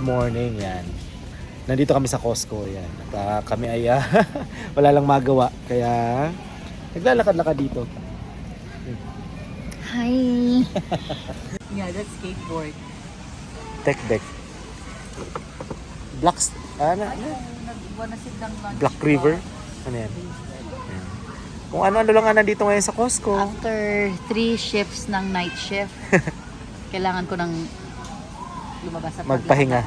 morning, yan. Nandito kami sa Costco, yan. At kami ay wala lang magawa, kaya naglalakad-lakad dito. Hi! Yeah, that's skateboard. Tech deck. Blacks, ano? Black River? Ano yan? Yan. Kung ano-ano lang nga nandito ngayon sa Costco. After 3 shifts ng night shift, kailangan ko ng lumabas sa Magpahinga.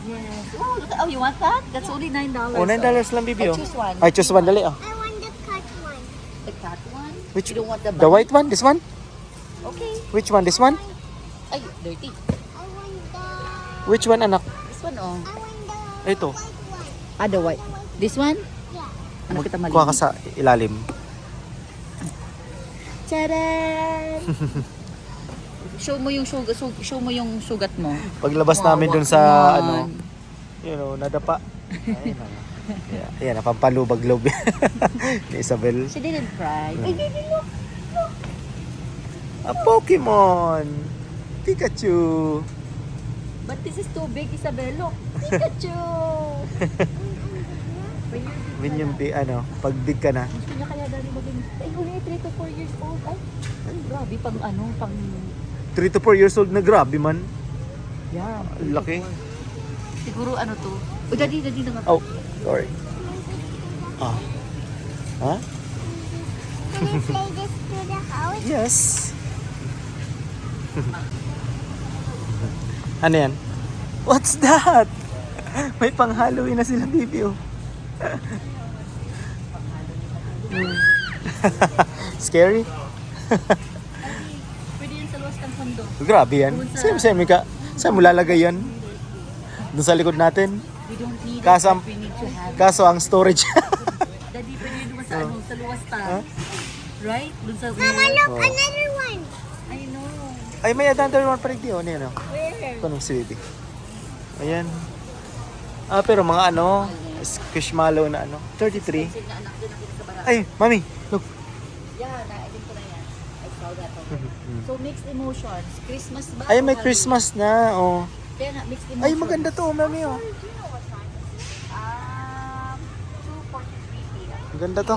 Yes. Oh, look, oh, you want that? That's only $9. Oh, $9 lang, bibi. I choose one. I choose one, dali. Oh. I want the cut one. The cat one? Which, You don't want the the white one? This one? Okay. Which one? This one? Ay, dirty. I want the. Which one, anak? This one, oh. I want the Ito. white one. Ah, the white. This one? Yeah. Ano kita Kuha ka mali? sa ilalim. Charan! show mo yung sugat mo. Paglabas namin dun sa, Come on. nadapa. Ayun na. Ayan, napampalubag-lob ni Isabel. She didn't cry. Ay, baby, look. A Pokemon! Pikachu! But this is too big, Isabel. Look. Pikachu! When yung pag big ka na. Gusto niya kaya dali maging, ay, only 3 to 4 years old. Ay, grabe, pang 3 to 4 years old na, grabe man. yeah. Laki. Siguro to. O, dadi na nga. Oh, sorry. Ah. Ha? Can you play this to the house? Yes. Ano yan? What's that? May pang-Halloween na sila, baby, oh. Scary? Pwede yan sa luwas kang kondo. Grabe yan. Same ka. Saan mo lalagay yan? Doon sa likod natin. We don't need Kaso, it, but we need to have it. kaso ang storage. Dadi, pwede yun naman sa sa luwas ta. Huh? Right? Dun sa Mama, look, Oh. another one. I know. Ay, may another one pa rin di. Ano yan, oh. Where? Ito nung si baby. Ayan. Pero mga squishmallow na 33. Sige na anak din nakita sa barang. Ay, mami, look. Yeah, na-edit ko na yan. I saw that already. So, mixed emotions. Christmas ba? Ay, may o Christmas na, oh. Halloween? Kaya nga, mixed emotions. Ay, maganda to, mami, oh. Do you know what time it is? 2:43 p.m. Maganda to.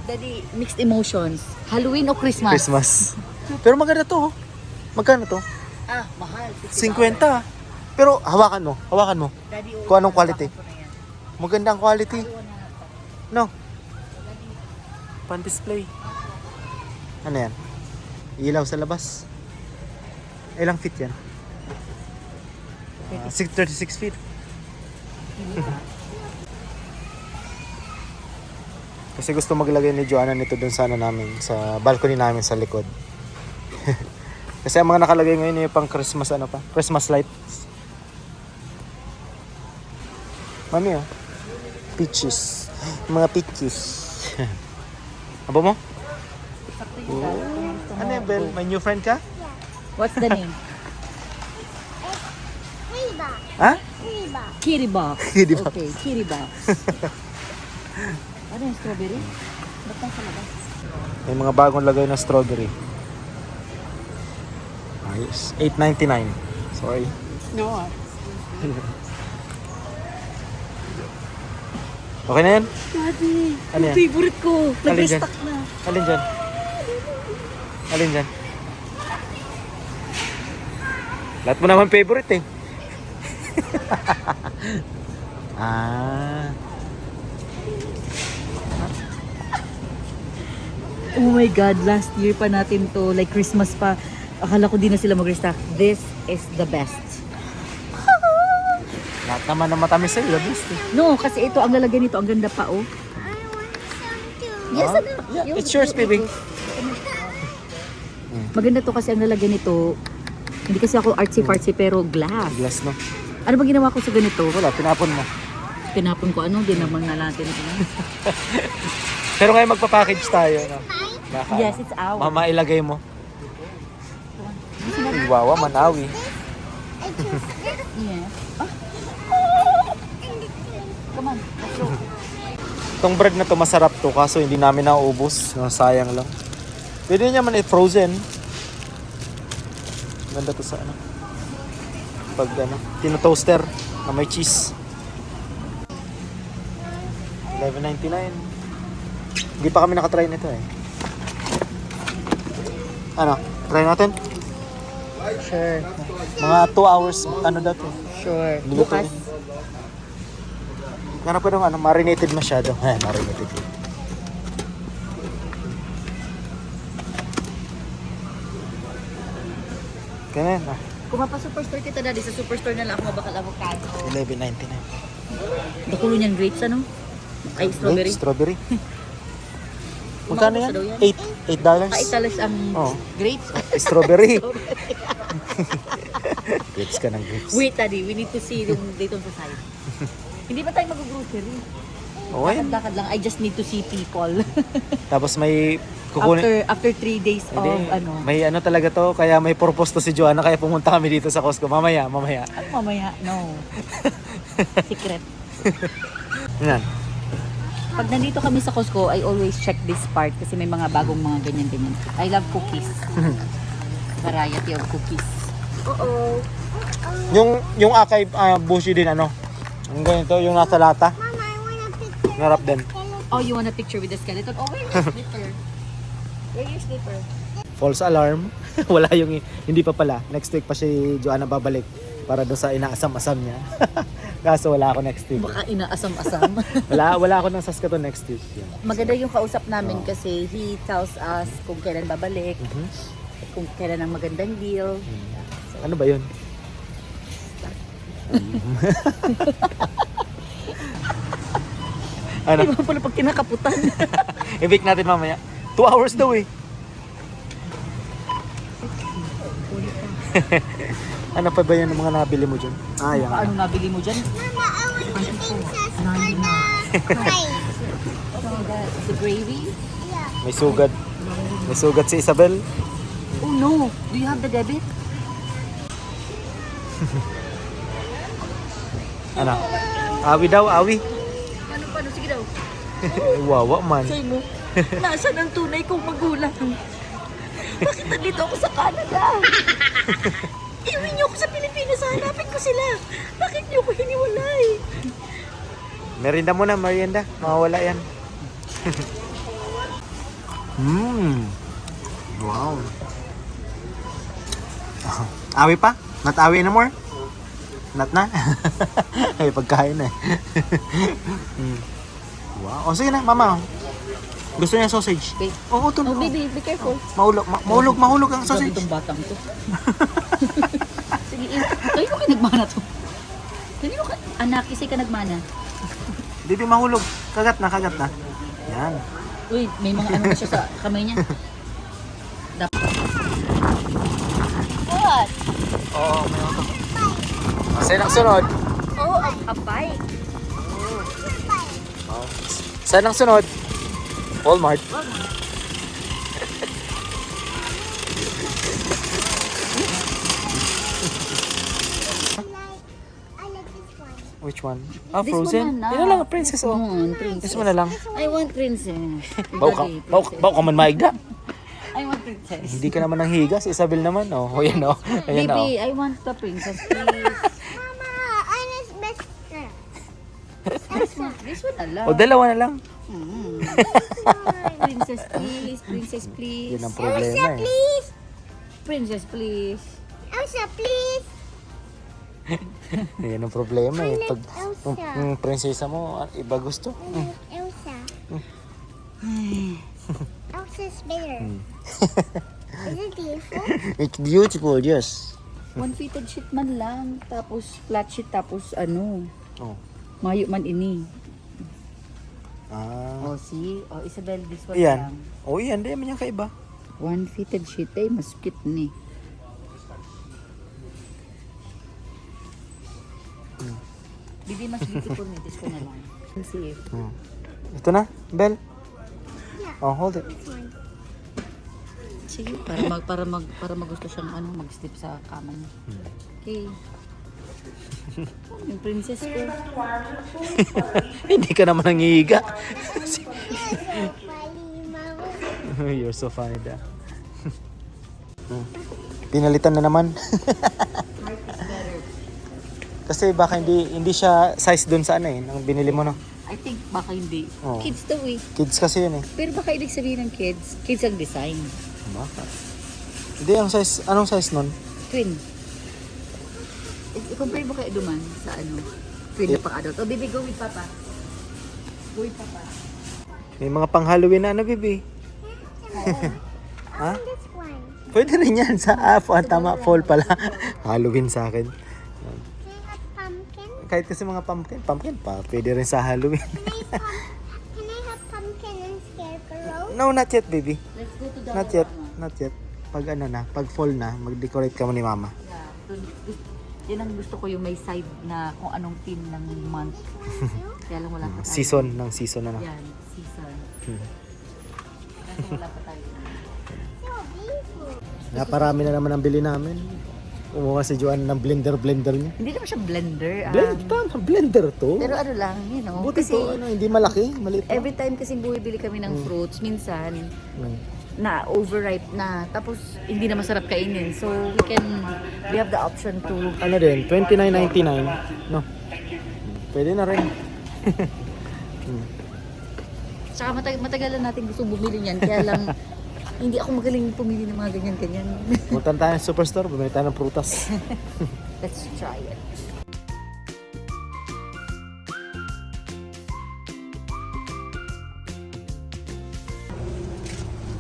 Daddy, mixed emotions. Halloween o Christmas? Christmas. Pero maganda to, oh. Magkano to? Ah, mahal. 50. Pero hawakan mo. Daddy, Kung anong quality. hawakan ko na yan. Maganda ang quality. Iwan na natin. No? Pan-display. Ano yan? Ilaw sa labas. Ilang feet yan? 36 feet. Kasi gusto maglagay ni Joanna nito dun sa namin, sa balcony namin sa likod. Kasi ang mga nakalagay ngayon yung pang Christmas Christmas lights. Mami, oh. Peaches. Yung mga peaches. Aba mo? Sakto yun, Dad. Kung gusto mo. Ano yan, Bel? May new friend ka? What's the name? Reba. Ha? Reba. Kiribox. Kiribox. Okay, Kiribox. Ano yung strawberry? Ba't nang sa labas? May mga bagong lagay na strawberry. Ayos. $8.99. Sorry. No. Okay na yan? Daddy, Ano yung yan? favorite ko. Alin dyan? Nag-restock na. Alin dyan? Alin dyan? Lahat mo naman favorite eh. Ah. Oh my God, last year pa natin to. Like Christmas pa. Akala ko di na sila mag-restock. This is the best. Lahat naman na matamis sa'yo. The best eh. No, kasi ito, ang lalagyan nito, ang ganda pa, oh. I want some too. Yes, Ah, ano? yeah, it's yours, baby. Maganda to kasi ang lalagyan nito. Hindi kasi ako artsy-fartsy pero glass. Glass, no? Ano ba ginawa ko sa ganito? Wala, tinapon mo. Pinapon ko ano, di naman na natin. Pero ngayon magpa-package tayo, no? Baka, Yes, it's ours. Mama, ilagay mo. Wawa, Manawi. I choose this. Yes. Ah, come on, let's go. Itong bread na to, masarap to. Kaso hindi namin nauubos. Sayang lang. Pwede niya man i-frozen. Ganda to sa ano. pag tino-toaster na may cheese. $11.99. Hindi pa kami nakatry nito eh. Ano? Try natin? Sure. Mga 2 hours, dati? Sure. Niluto Bukas. yun. Ano pa nung marinated masyado. Marinated yun. Kaya yan, Kung mapa-superstore kita daddy, sa superstore na lang ako mabakal avocado. $11.99. Dakulo niyan grapes ano? Ay, strawberry. Strawberry. Magkano yan? Sa daw yan? $8. $8 ang Oo. grapes. Strawberry. Grapes ka ng grapes. Wait, daddy, we need to see yung date on the side. Hindi ba tayo mag-grocery? Oo yan. Lakad-lakad lang. I just need to see people. Tapos may kukunin. after 3 days of Hindi, ano. may talaga to, kaya may purpose to si Joanna, kaya pumunta kami dito sa Costco. Mamaya. Ano mamaya? No. Secret. Yan. Pag nandito kami sa Costco, I always check this part kasi may mga bagong mga ganyan-ganyan. I love cookies. Variety of cookies. Uh-oh. Yung Akay Bushi din yung ganito, yung nasa lata. Mama, I want a picture. Narap din. Oh, you want a picture with the skeleton? Oh, where your slipper? Where your slipper? False alarm. Wala hindi pa pala. Next week pa si Joanna babalik para doon sa inaasam-asam niya. Kaso wala ako next week. Baka inaasam-asam. Wala ako ng Saskatoon next week. Yeah. Maganda yung kausap namin kasi he tells us kung kailan babalik, kung kailan ang magandang deal. Ano ba yun? Ano? Di ba pala pag kinakaputan? I-bake natin mamaya. 2 hours daw eh. Ano pa ba yan ang mga nabili mo dyan? Yan. Ano nabili mo dyan? Mama, I want the princess for the rice. The gravy? Yeah. May sugat. May sugat si Isabel. Oh no! Do you have the debit? Ano? Awi daw, awi. Paano? Sige daw. Wawa man. Say mo, nasaan ang tunay kong magulang? Bakit nandito ako sa Canada? Iwi niyo ako sa Pilipinas, hanapin ko sila. Bakit niyo ko hiniwalay? Merienda muna, merienda. Mawawala yan. Wow. Awi pa? Not awi na more? Not na? Ay, pagkain na eh. Wow. O sige na, mama. Gusto niya sausage? Wait. Oo, ito na. Oh, baby, be careful. Mahulog ang Sausage. sausage. Itong batang to. Sige, tayo mo ka nagmana to. Kanino ka? Anak, isay ka nagmana. Bibi, mahulog. Kagat na. Yan. Uy, may mga ano na siya sa kamay niya. What? Oo, may auto. Saan ang sunod? Oh, a bike. Saan ang sunod? Walmart. I like this one. Which one? This Frozen? one na. Yan na lang, princess. This one, princess. This one na lang. I want princess. Daddy, Bau ka man maigda. I want princess. Hindi ka naman nang higa. Si Isabel naman. Oh, yan oh. Ayan oh. Baby, I want the princess, please. Mama, I need best. This one na lang. O, dalawa na lang. Princess, please. Princess, please. Yun ang problema Elsa, eh. please. Princess, please. Elsa, please. Yan ang problema eh. Pag Elsa. yung prinsesa mo, iba gusto. Elsa. Elsa's better. Is it beautiful? It's beautiful, yes. One fitted sheet man lang. Tapos flat sheet. Tapos ano. Oh. Mayo man ini. Ah. Oh, see? Oh, Isabel, this one Iyan. lang. Oh, iyan. Di naman yung kaiba. One fitted sheet eh. Mas cute ni. Bibi, mas beautiful ni. This one na lang. Let's see. Ito na, Bel. Yeah. Oh, hold it. This one. Sige, para magusto siyang mag-sleep sa kama niya. Okay. Yung princess ko. Hindi ka naman nangihiga. Funny, Mama. You're so funny da. Pinalitan na naman. Kasi baka hindi siya size dun sa ano eh, nang binili mo no. I think baka hindi. Oo. Kids daw eh. Kids kasi yun eh. Pero baka ibig sabihin ng kids ang design. Baka. Hindi, anong size nun? Twin. I-compare mo kay Duman sa ano? Twin na pang-adult. O, baby, go with Papa. Go with Papa. May mga pang Halloween na ano, baby? Ha? This one. Pwede rin yan sa tama, fall pala. Halloween sa akin. Can I have pumpkin? Kahit kasi mga pumpkin pa, pwede rin sa Halloween. Can I have pumpkin and scarecrow? No, not yet, baby. Let's go to the Not yet, not yet. Pag ano na, pag fall na, mag-decorate ka mo ni mama. Yeah. Yan ang gusto ko yung may side na kung anong theme ng month. Kaya lang wala pa tayo. Season na no. Yan, season. Hmm. Kasi wala pa tayo. So beautiful. Naparami na naman ang bili namin. Kumuha si Joanne ng blender niya. Hindi naman siya blender. Tama, blender to. Pero ano lang, you know. Buti kasi to, hindi malaki, maliit lang. every time kasi bumibili kami ng fruits, minsan na overripe na. Tapos hindi na masarap kainin. So we have the option to Ano din, $29.99. No. Pwede na rin. Saka matagalan natin gusto bumili niyan. Kaya lang, hindi ako magaling pumili ng mga ganyan-ganyan. Punta tayo ng superstore, bumili tayo ng prutas. Let's try it.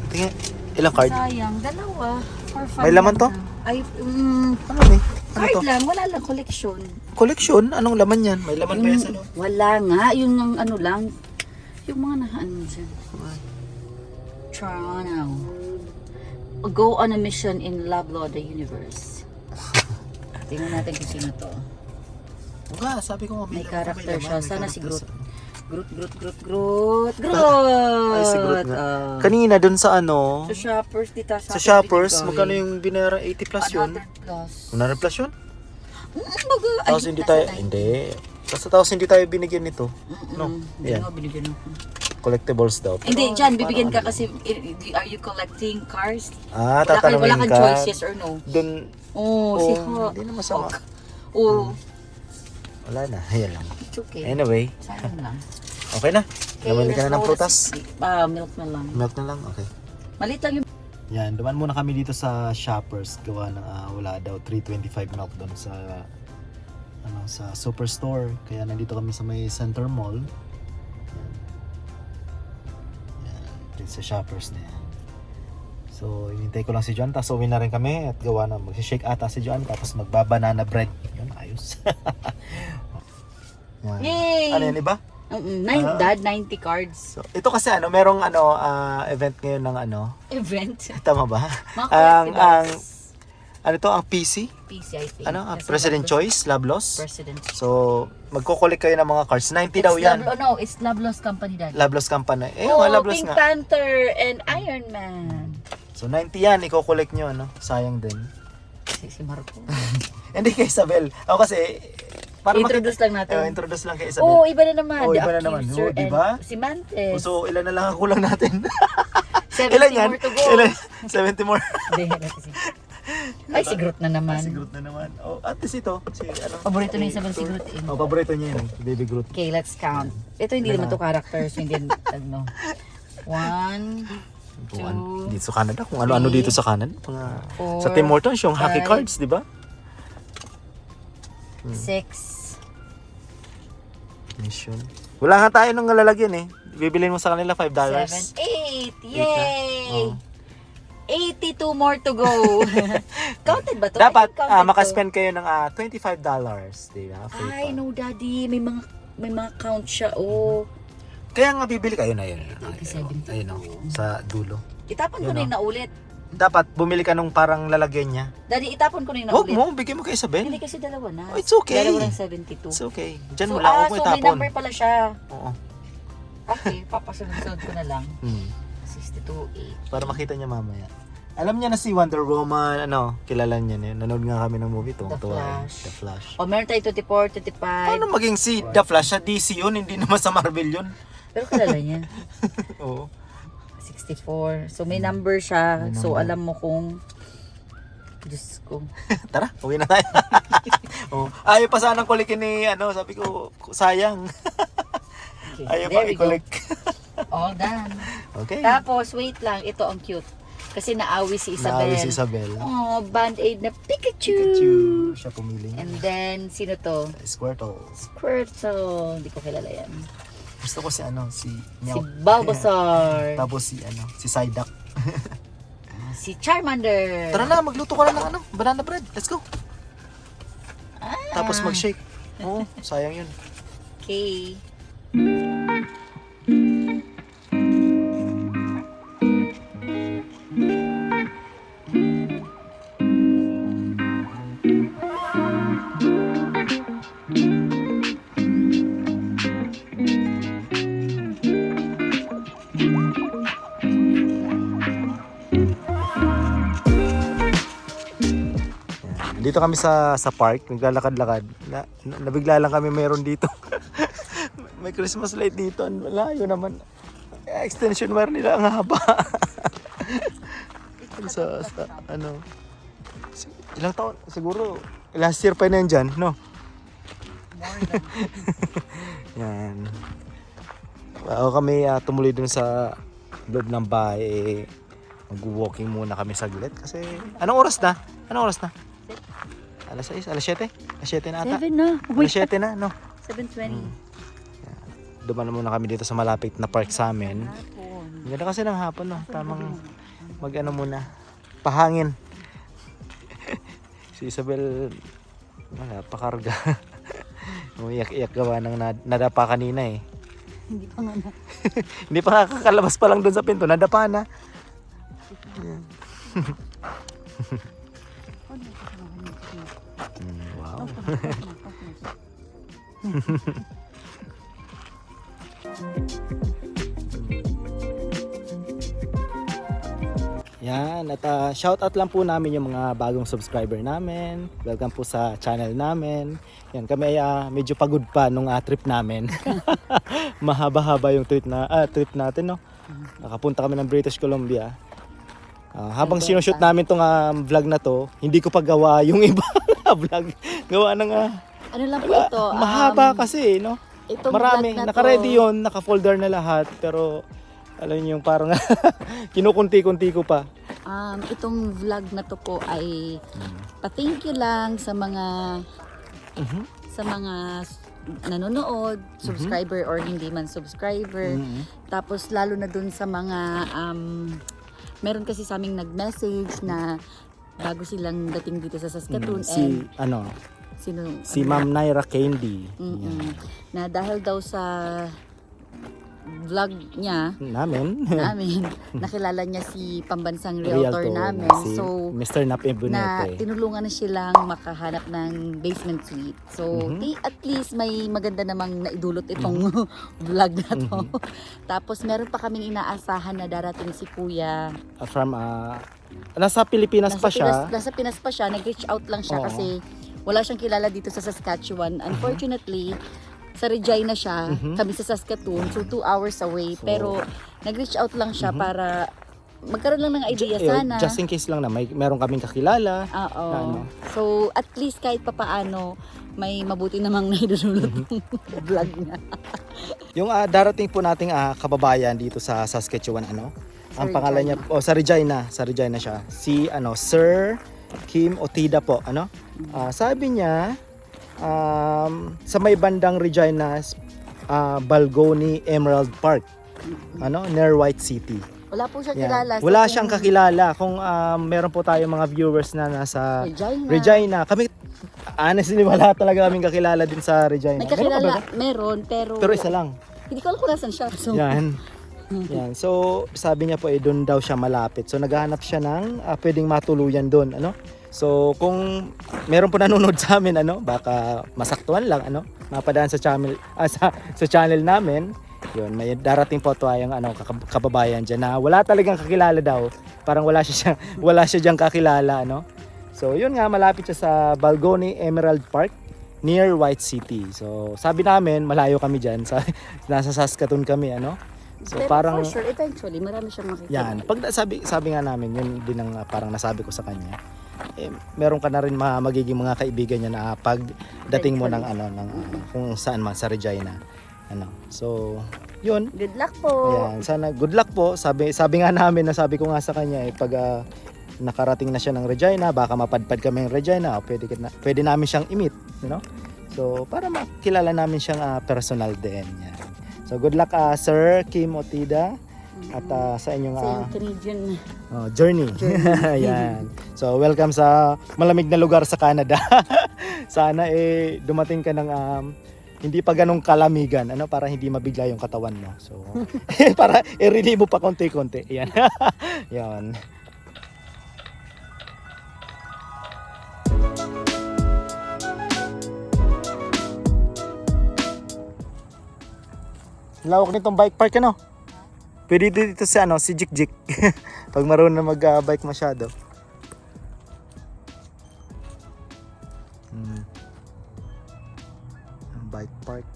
Tingnan, ilang card? Sayang, dalawa. For fun May laman lang to? na. Ay, Ano ni? Ano card to? lang, wala lang collection. Collection? Anong laman yan? May laman pa yan sa loob. Wala nga, yun ang ano lang. Yung mga nahaan dyan. Toronto. Go on a mission in Loblaw, the universe. Tingnan natin kung sino to. Nga, sabi ko nga May laman, character laman, siya. may Sana si character Groot. sa- Groot! Ay, si Groot nga. Ah. Kanina dun sa ano, Sa Shoppers, dito sa Shoppers, magkano yung binayaran? 80 plus yun? 100 plus. 100 plus yun? Baga, Tapos hindi tayo, hindi. Tapos hindi tayo binigyan nito. No, Hindi yan. nga binigyan ako. Collectibles daw. Hindi, dyan, bibigyan ka kasi, are you collecting cars? Ah, Wala tatanungin kang ka. choice, yes or no? Dun, Oh, si Hawk. hindi na masama. Oh, Wala na, ayan lang. it's okay. Anyway, Sayang lang. okay na. Namili ka na ng prutas. Milk na lang. Milk na lang, okay. Maliit lang yung Yan, duman muna kami dito sa Shoppers. Gawa ng wala daw 325 milk doon sa sa Superstore. Kaya nandito kami sa may Center Mall. Yan. Yan, dito sa Shoppers na yan. So, hinintay ko lang si Joan, tapos uwi na rin kami at gawa na mag-shake ata si Joan, tapos magbabanana bread. Yun, ayos. Yan. Yay! Ano yan, iba? Dad, 90 cards. So, ito kasi merong event ngayon ng Event. tama ba? Mga ang collectibles. ano to, ang PC? PC, I think. Ang Kasi President Loblaws- Choice, Loblaws. President. So, magko-collect kayo ng mga cards. 90 daw yan. It's Loblaws Company, Dad. Loblaws Company. Oh, Loblaws Pink nga. Panther and Iron Man. So, 90 yan. Iko-collect nyo, Sayang din. Si Marco. Hindi kay Isabel. Ako kasi, Introduce lang natin. Introduce lang kay Isabel. Oh, iba na naman. Oh, The iba na naman. Accuser Oh, diba? and Si Mantes. So, ilan na lang ang kulang natin? 70 ilan yan? more to go. Ilan? 70 more. Hindi, kasi. Ay, si Groot na naman. Si Groot na naman. Oh, at least ito. Paborito ni Isabel si Groot eh. Oh, paborito niya yun. Baby Groot. Okay, let's count. Ito hindi naman to characters. Hindi, ano. 1, Dito sa Canada. Kung ano-ano dito sa Canada. Mga, four, sa Tim Hortons, yung hockey five, cards, di ba? 6. Mission. Wala nga tayo nung lalagyan eh. Bibilin mo sa kanila $5. 7, 8. Yay! Oh. 82 more to go. Counted ba to? Dapat I think counted to. makaspend kayo ng $25, di ba? Free Ay, pa. no, daddy. May mga count siya. Oh. Kaya nga bibili kayo na yun. $70. Ayun o, sa dulo. Itapon ko Yun, na yung naulit. Dapat bumili ka nung parang lalagyan niya. Daddy, itapon ko na yung Huwag naulit. mo, bigyan mo kay Isabel. Hindi kasi dalawa na. Oh, it's okay. Dalawa ng 72. It's okay. Diyan So, mo lang, huwag mo so may itapon. number pala siya. Oo. Okay, papasunod-sunod ko na lang. 62, 8. Para makita niya mamaya. Alam niya na si Wonder Woman, kilala niya na yun. Nanood nga kami ng movie to. The Flash. The Flash. O, meron tayo 24, 25. Paano maging si The Flash sa DC yun? Hindi naman sa Marvel yun. Pero kilala niya. Oo. 64. So, may number siya. May So, number. alam mo kung... Diyos ko. Tara, uwi na tayo. Oh. Ayaw pa sanang kulikin ni, sabi ko, sayang. Ayaw pa There we go. i-collect. All done. Okay. Tapos, wait lang. Ito ang cute. Kasi naawi si Isabel. Naawi si Isabel. Oh, Band-Aid na Pikachu. Pikachu. Siya pumili. And then, sino to? Squirtle. Squirtle. Hindi ko kilala yan. Gusto ko si Si Meow. Bulbasaur. Tapos si Psyduck. Si Charmander. Tara na, magluto ka na ng banana bread. Let's go. Tapos mag-shake. Oo, sayang yun. Okay. Dito kami sa park, naglalakad-lakad. Nabigla lang kami mayroon dito. May Christmas light dito. Ang malayo naman. Extension wire nila ang haba. Ilang taon? Siguro last year pa na yan dyan, no? Yan. Bago kami tumuloy dun sa loob ng bahay, mag-walking muna kami saglit. Kasi, anong oras na? Alas 6, alas 7? Alas 7 na ata? 7 na. Alas 7 na, no? 7:20. Dumaan muna kami dito sa malapit na park sa amin. Ang ganda kasi ng hapon, no? Tamang muna. Pahangin. Si Isabel, pakarga. Umiyak-iyak gawa ng nadapa kanina eh. Hindi pa nga na. Hindi pa kakalabas pa lang doon sa pinto, nadapa na. Yan. Wow. Yan, at shout out lang po namin yung mga bagong subscriber namin. Welcome po sa channel namin. Yan, kami ay medyo pagod pa nung trip namin. Mahaba-haba yung trip natin, no? Nakapunta kami ng British Columbia. Habang sinushoot namin tong vlog na to, hindi ko pa gawa yung iba vlog. Gawa ng Ano lang po ito? mahaba kasi, no? Itong Marami, vlog na naka-ready to, yun, naka-folder na lahat, pero alam niyo yung parang kinukunti-kunti ko pa. Itong vlog na to po ay pa-thank you lang sa mga sa mga nanonood, subscriber or hindi man subscriber. Tapos lalo na dun sa mga meron kasi sa aming nag-message na bago silang dating dito sa Saskatoon and Si Ma'am Naira Candy. na dahil daw sa vlog niya Namin. nakilala niya si pambansang realtor namin. Si So Mr. Nap na Ebonete. tinulungan na silang makahanap ng basement suite. So, at least may maganda namang naidulot itong vlog na to. Tapos, meron pa kaming inaasahan na darating si Kuya. From, nasa Pilipinas pa siya. Nasa Pinas pa siya. Nag-reach out lang siya kasi wala siyang kilala dito sa Saskatchewan. Unfortunately, sa Regina siya, kami sa Saskatoon, so 2 hours away. Pero, nag-reach out lang siya para magkaroon lang ng idea sana. Just in case lang na meron kaming kakilala. Oo. Na So, at least kahit papaano, may mabuti namang naidulot ng vlog niya. Yung darating po nating kababayan dito sa Saskatchewan, ang Sa pangalan niya, sa Regina siya. Si, Sir Kim Otida po, sabi niya, sa may bandang Regina, Balgoni Emerald Park, near White City. Wala po siya Yan. kilala. So, Wala kung siyang kakilala. Kung meron po tayo mga viewers na nasa Regina. Kami, honestly, wala talaga kaming kakilala din sa Regina. May Meron kakilala, ka ba? meron, pero Isa lang. hindi ko alam kung nasan siya. So, Yan. Yan. So, sabi niya po, doon daw siya malapit. So, naghahanap siya ng pwedeng matuluyan doon. So, kung meron po nanonood sa amin, baka masaktuhan lang, mapadaan sa channel, sa channel namin. Yun, may darating po tayong kababayan diyan na wala talagang kakilala daw. Parang wala siya diyang kakilala, So, yun nga, malapit siya sa Balgoni Emerald Park near White City. So, sabi namin, malayo kami diyan, nasa Saskatoon kami, So, pero parang for sure, eventually, marami siyang makikita. yan, sabi nga namin, yun din ang parang nasabi ko sa kanya. meron ka na rin magiging mga kaibigan niya na pagdating mo ng kung saan man sa Regina. So, yun. Good luck po. Ayan, sana good luck po. Sabi nga namin, sabi ko nga sa kanya pag nakarating na siya ng Regina, baka mapadpad kami ng Regina, pwede namin siyang i-meet, So, para makilala namin siyang personal din. Yan. So, good luck Sir Kim Otida at sa inyong Sa yung Canadian. journey. Ayan. So, welcome sa malamig na lugar sa Canada. Sana dumating ka ng hindi pa ganong kalamigan, para hindi mabigla yung katawan mo. So, para i-ready mo pa konti-konti. Ayan. Yan. Lawak nitong bike park Pwede dito si Jik. Pag marunong na mag-bike masyado. Ang bike park.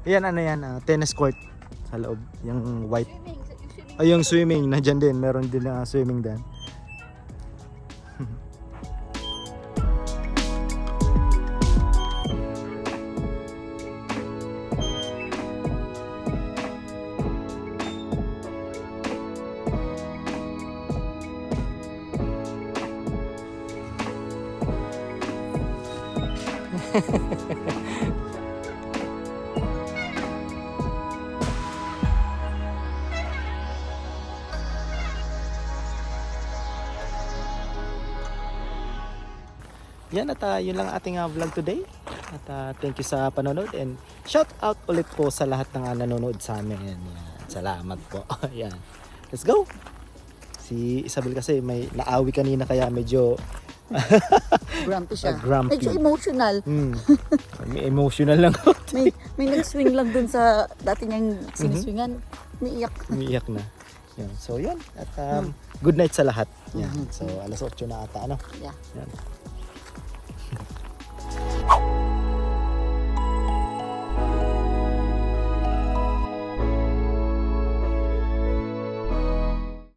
Yan, tennis court sa loob. Yung white. Ay, yung swimming. Nandyan din. Meron din na swimming din. Yan at yun lang ating vlog today. At thank you sa panonood and shout out ulit po sa lahat ng nanonood sa amin. Yan. Salamat po. Yan. Let's go. Si Isabel kasi may naawi kanina kaya medyo Grumpy siya. grumpy. Medyo emotional. May emotional lang. may nag-swing lang dun sa dati niyang siniswingan. Umiiyak. Umiiyak na. Yan. So yan. At good night sa lahat. Yan. So alas 8 na ata. Yeah. Yan.